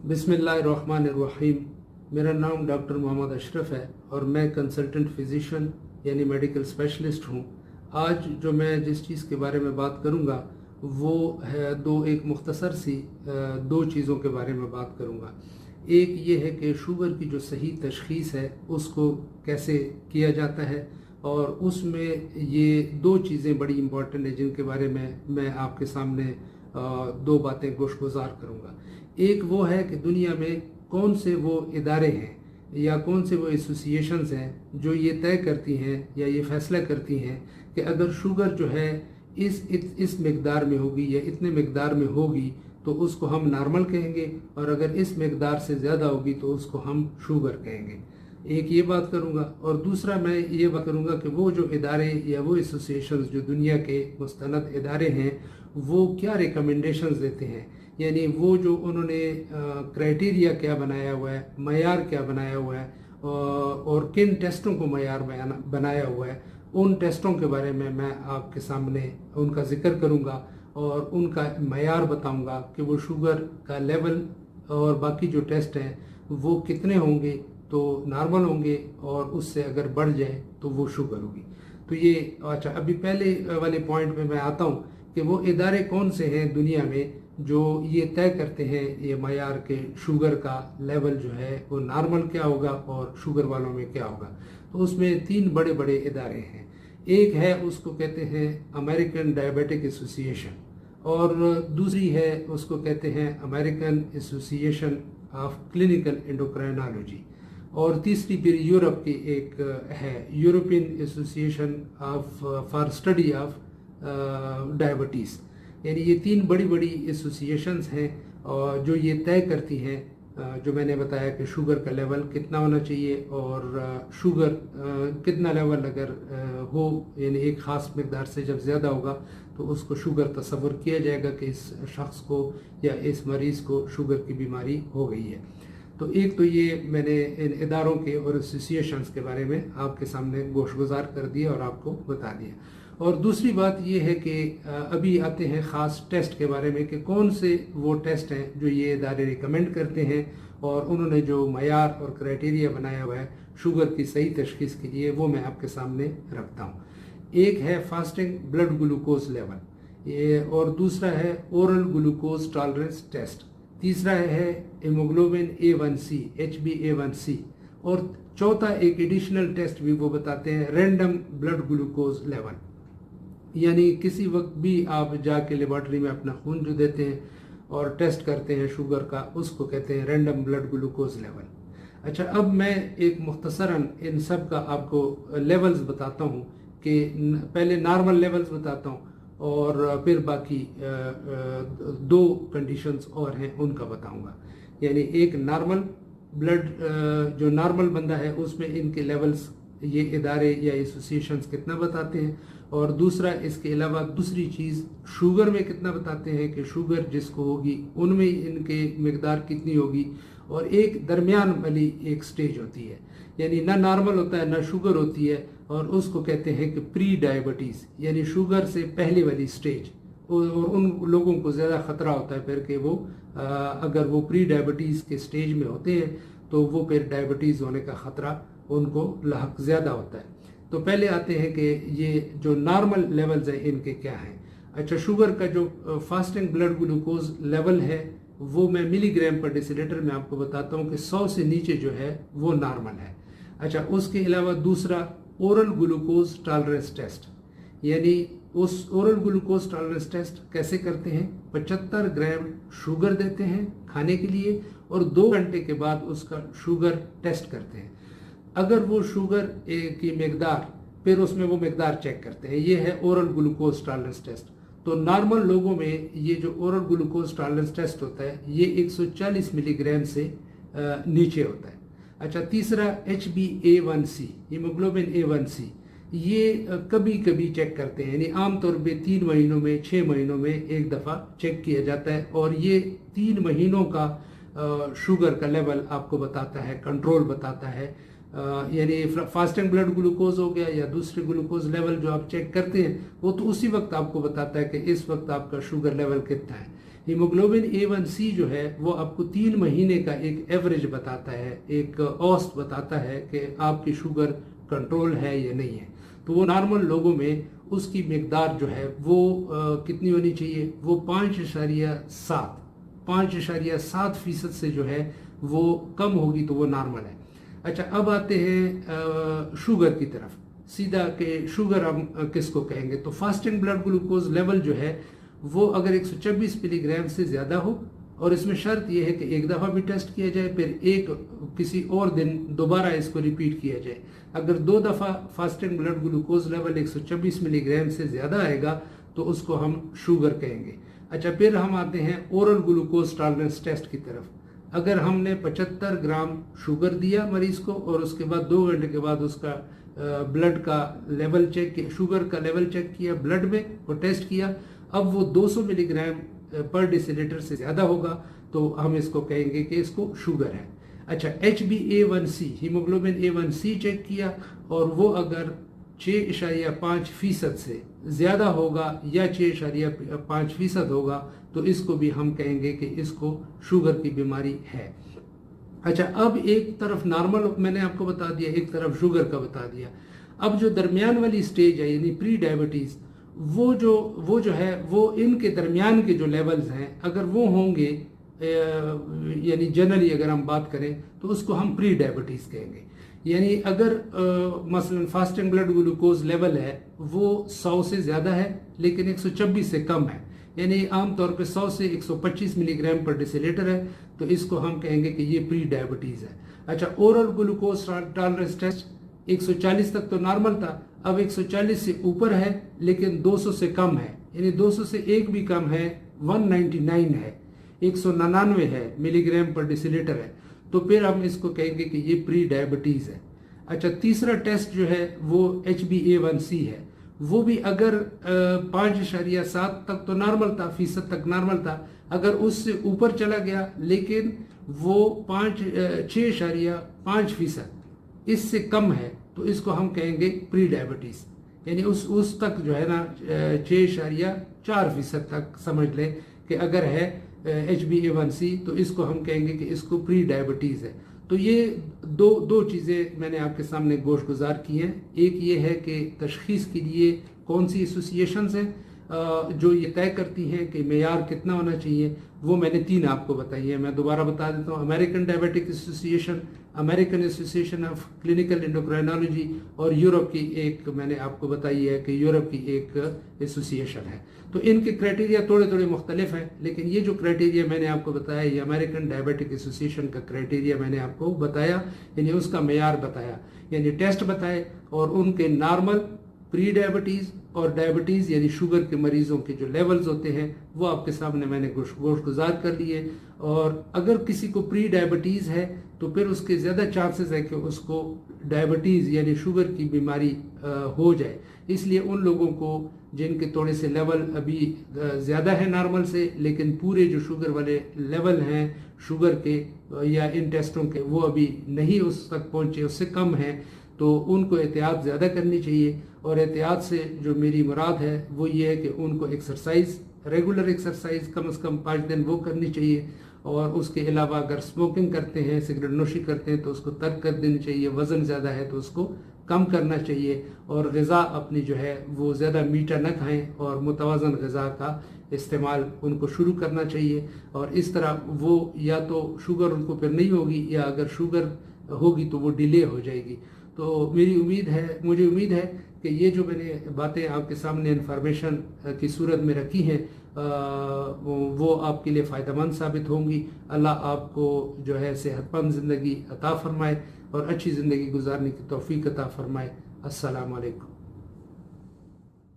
बिस्मिल्लाहिर्रहमानिर्रहीम। मेरा नाम डॉक्टर मोहम्मद अशरफ है और मैं कंसल्टेंट फिजिशियन यानी मेडिकल स्पेशलिस्ट हूँ। आज जो मैं जिस चीज़ के बारे में बात करूँगा वो है एक मुख्तसर सी दो चीज़ों के बारे में बात करूँगा। एक ये है कि शुगर की जो सही तशख़ीस है उसको कैसे किया जाता है, और उसमें ये दो चीज़ें बड़ी इम्पॉर्टेंट हैं जिनके बारे में मैं आपके सामने दो बातें गोशगुजार करूँगा। एक वो है कि दुनिया में कौन से वो इदारे हैं या कौन से वो एसोसिएशंस हैं जो ये तय करती हैं या ये फैसला करती हैं कि अगर शुगर जो है इस मकदार में होगी या इतने मकदार में होगी तो उसको हम नॉर्मल कहेंगे, और अगर इस मकदार से ज़्यादा होगी तो उसको हम शुगर कहेंगे। एक ये बात करूँगा, और दूसरा मैं ये बात करूँगा कि वो जो इदारे या वो एसोसिएशंस जो दुनिया के मुस्तनद इदारे हैं वो क्या रिकमेंडेशंस देते हैं, यानी वो जो उन्होंने क्राइटेरिया क्या बनाया हुआ है, मयार क्या बनाया हुआ है, और किन टेस्टों को मयार बनाया हुआ है, उन टेस्टों के बारे में मैं आपके सामने उनका जिक्र करूँगा और उनका मयार बताऊँगा कि वो शुगर का लेवल और बाकी जो टेस्ट हैं वो कितने होंगे तो नॉर्मल होंगे, और उससे अगर बढ़ जाए तो वो शुगर होगी। तो ये अच्छा, अभी पहले वाले पॉइंट पे मैं आता हूँ कि वो इदारे कौन से हैं दुनिया में जो ये तय करते हैं ये मयार के शुगर का लेवल जो है वो नॉर्मल क्या होगा और शुगर वालों में क्या होगा। तो उसमें तीन बड़े बड़े इदारे हैं। एक है उसको कहते हैं अमेरिकन डायबिटिक एसोसिएशन, और दूसरी है उसको कहते हैं American association of clinical endocrinology, और तीसरी फिर यूरोप की एक है European association of for study of diabetes. यानी ये तीन बड़ी बड़ी एसोसिएशंस हैं और जो ये तय करती हैं जो मैंने बताया कि शुगर का लेवल कितना होना चाहिए, और शुगर कितना लेवल अगर हो यानी एक ख़ास मकदार से जब ज़्यादा होगा तो उसको शुगर तस्वर किया जाएगा कि इस शख्स को या इस मरीज़ को शुगर की बीमारी हो गई है। तो एक तो ये मैंने इन इदारों के और एसोसिएशंस के बारे में आपके सामने गोशगुजार कर दिया और आपको बता दिया। और दूसरी बात ये है कि अभी आते हैं ख़ास टेस्ट के बारे में कि कौन से वो टेस्ट हैं जो ये इदारे रिकमेंड करते हैं, और उन्होंने जो मयार और क्राइटेरिया बनाया हुआ है शुगर की सही तशख़ीस के लिए वो मैं आपके सामने रखता हूँ। एक है फास्टिंग ब्लड ग्लूकोज लेवल, ये, और दूसरा है ओरल ग्लूकोज टॉलरेंस टेस्ट, तीसरा है हीमोग्लोबिन A1C HbA1c, और चौथा एक एडिशनल टेस्ट भी वो बताते हैं रैंडम ब्लड ग्लूकोज लेवल। यानी किसी वक्त भी आप जाके लेबॉर्ट्री में अपना खून जो देते हैं और टेस्ट करते हैं शुगर का, उसको कहते हैं रैंडम ब्लड ग्लूकोज लेवल। अच्छा, अब मैं एक मुख्तसरन इन सब का आपको लेवल्स बताता हूँ कि पहले नॉर्मल लेवल्स बताता हूँ और फिर बाकी दो कंडीशंस और हैं उनका बताऊँगा। यानी एक नॉर्मल ब्लड जो नॉर्मल बंदा है उसमें इनके लेवल्स ये इदारे या एसोसिएशंस कितना बताते हैं, और दूसरा इसके अलावा दूसरी चीज़ शुगर में कितना बताते हैं कि शुगर जिसको होगी उनमें इनके मकदार कितनी होगी, और एक दरमियान वाली एक स्टेज होती है यानी ना नॉर्मल होता है ना शुगर होती है, और उसको कहते हैं कि प्री डायबिटीज़ यानी शुगर से पहले वाली स्टेज, और उन लोगों को ज़्यादा ख़तरा होता है फिर कि वो अगर वो प्री डायबिटीज़ के स्टेज में होते हैं तो वो फिर डायबिटीज़ होने का ख़तरा उनको लाहक ज़्यादा होता है। तो पहले आते हैं कि ये जो नॉर्मल लेवल्स हैं इनके क्या हैं। अच्छा, शुगर का जो फास्टिंग ब्लड ग्लूकोज लेवल है वो मैं मिलीग्राम पर डेसीलीटर में आपको बताता हूँ कि 100 से नीचे जो है वो नॉर्मल है। अच्छा, उसके अलावा दूसरा ओरल ग्लूकोज टॉलरेंस टेस्ट, यानी उस ओरल ग्लूकोज टॉलरेंस टेस्ट कैसे करते हैं, 75 ग्राम शुगर देते हैं खाने के लिए और 2 घंटे के बाद उसका शुगर टेस्ट करते हैं। अगर वो शुगर की मकदार, फिर उसमें वो मकदार चेक करते हैं। ये है ओरल ग्लूकोज टॉलरेंस टेस्ट। तो नॉर्मल लोगों में ये जो ओरल ग्लूकोज टॉलरेंस टेस्ट होता है ये 140 मिलीग्राम से नीचे होता है। अच्छा, तीसरा HbA1c हीमोग्लोबिन A1c, ये कभी कभी चेक करते हैं, यानी आमतौर पे 3 महीनों में 6 महीनों में एक दफ़ा चेक किया जाता है, और ये 3 महीनों का शुगर का लेवल आपको बताता है, कंट्रोल बताता है। यानी फास्टिंग ब्लड ग्लूकोज हो गया या दूसरे ग्लूकोज लेवल जो आप चेक करते हैं वो तो उसी वक्त आपको बताता है कि इस वक्त आपका शुगर लेवल कितना है। हीमोग्लोबिन A1C जो है वो आपको 3 महीने का एक एवरेज बताता है, एक औसत बताता है कि आपकी शुगर कंट्रोल है या नहीं है। तो वो नॉर्मल लोगों में उसकी मिकदार जो है वो कितनी होनी चाहिए, वो 5.7% से जो है वो कम होगी तो वो नॉर्मल है। अच्छा, अब आते हैं शुगर की तरफ सीधा कि शुगर हम किसको कहेंगे। तो फास्टिंग ब्लड ग्लूकोज लेवल जो है वो अगर 124 मिलीग्राम से ज़्यादा हो, और इसमें शर्त यह है कि एक दफ़ा भी टेस्ट किया जाए, फिर किसी और दिन दोबारा इसको रिपीट किया जाए। अगर 2 दफ़ा fasting blood glucose level 124 milligram से ज़्यादा आएगा तो उसको हम शुगर कहेंगे। अच्छा, फिर हम आते हैं ओरल ग्लूकोज टॉलरेंस टेस्ट की तरफ। अगर हमने 75 ग्राम शुगर दिया मरीज को और उसके बाद 2 घंटे के बाद उसका ब्लड का लेवल चेक किया, शुगर का लेवल चेक किया ब्लड में और टेस्ट किया, अब वो 200 मिलीग्राम पर डेसीलीटर से ज़्यादा होगा तो हम इसको कहेंगे कि इसको शुगर है। अच्छा, HbA1c हीमोग्लोबिन A1c चेक किया और वो अगर 6.5% से ज़्यादा होगा या 6.5% होगा तो इसको भी हम कहेंगे कि इसको शुगर की बीमारी है। अच्छा, अब एक तरफ नॉर्मल मैंने आपको बता दिया, एक तरफ शुगर का बता दिया। अब जो दरमियान वाली स्टेज है यानी प्री डायबिटीज़, वो जो है वो इनके दरमियान के जो लेवल्स हैं अगर वो होंगे, यानी जनरली अगर हम बात करें तो उसको हम प्री डायबिटीज़ कहेंगे। यानी अगर मसलन फास्टिंग ब्लड ग्लूकोज लेवल है वो 100 से ज़्यादा है लेकिन 126 से कम है, यानी आमतौर पे 100 से 125 मिलीग्राम पर डेसीलीटर है, तो इसको हम कहेंगे कि ये प्री डायबिटीज़ है। अच्छा, ओरल ग्लूकोज टॉलरेंस टेस्ट 140 तक तो नॉर्मल था, अब 140 से ऊपर है लेकिन 200 से कम है, यानी 200 से एक भी कम है, 199 है, 199 है मिलीग्राम पर डेसीलीटर है, तो फिर हम इसको कहेंगे कि ये प्री डायबिटीज़ है। अच्छा, तीसरा टेस्ट जो है वो HbA1c है, वो भी अगर 5.7 तक तो नॉर्मल था, फीसद तक नॉर्मल था, अगर उससे ऊपर चला गया लेकिन वो 6.5% इससे कम है तो इसको हम कहेंगे प्री डायबिटीज़, यानी उस तक जो है ना 6.4% तक समझ लें कि अगर है HbA1c तो इसको हम कहेंगे कि इसको प्री डायबिटीज़ है। तो ये दो चीज़ें मैंने आपके सामने गोश गुजार की हैं। एक ये है कि तशखीस के लिए कौन सी एसोसिएशंस हैं जो ये तय करती हैं कि मेयार कितना होना चाहिए, वो मैंने 3 आपको बताई है। मैं दोबारा बता देता हूँ, American diabetic association, American association of clinical endocrinology और यूरोप की एक मैंने आपको बताई है कि यूरोप की एक एसोसिएशन है। तो इनके क्राइटेरिया थोड़े मुख्तलिफ हैं, लेकिन ये जो क्राइटेरिया मैंने आपको बताया ये अमेरिकन डायबिटिक एसोसिएशन का क्राइटेरिया मैंने आपको बताया, यानी उसका मेयार बताया, यानी टेस्ट बताए और उनके नॉर्मल, प्री डायबिटीज़ और डायबिटीज़ यानी शुगर के मरीज़ों के जो लेवल्स होते हैं वो आपके सामने मैंने गोश गुजार कर लिए। और अगर किसी को प्री डायबिटीज़ है तो फिर उसके ज़्यादा चांसेस है कि उसको डायबिटीज़ यानी शुगर की बीमारी हो जाए। इसलिए उन लोगों को जिनके थोड़े से लेवल अभी ज़्यादा है नॉर्मल से, लेकिन पूरे जो शुगर वाले लेवल हैं शुगर के या इन टेस्टों के वो अभी नहीं उस तक पहुँचे, उससे कम हैं, तो उनको एहतियात ज़्यादा करनी चाहिए। और एहतियात से जो मेरी मुराद है वो ये है कि उनको एक्सरसाइज, रेगुलर एक्सरसाइज कम से कम 5 दिन वो करनी चाहिए। और उसके अलावा अगर स्मोकिंग करते हैं, सिगरेट नोशी करते हैं तो उसको तर्क कर देनी चाहिए। वज़न ज़्यादा है तो उसको कम करना चाहिए। और ग़िज़ा अपनी जो है वो ज़्यादा मीठा न खाएं और मुतवाज़न ग़िज़ा का इस्तेमाल उनको शुरू करना चाहिए। और इस तरह वो या तो शुगर उनको फिर नहीं होगी या अगर शुगर होगी तो वो डिले हो जाएगी। तो मुझे उम्मीद है कि ये जो मैंने बातें आपके सामने इंफॉर्मेशन की सूरत में रखी हैं वो आपके लिए फ़ायदेमंद साबित होंगी। अल्लाह आपको जो है सेहतमंद ज़िंदगी अता फ़रमाए और अच्छी ज़िंदगी गुजारने की तौफ़ीक अता फ़रमाए। अस्सलामु अलैकुम।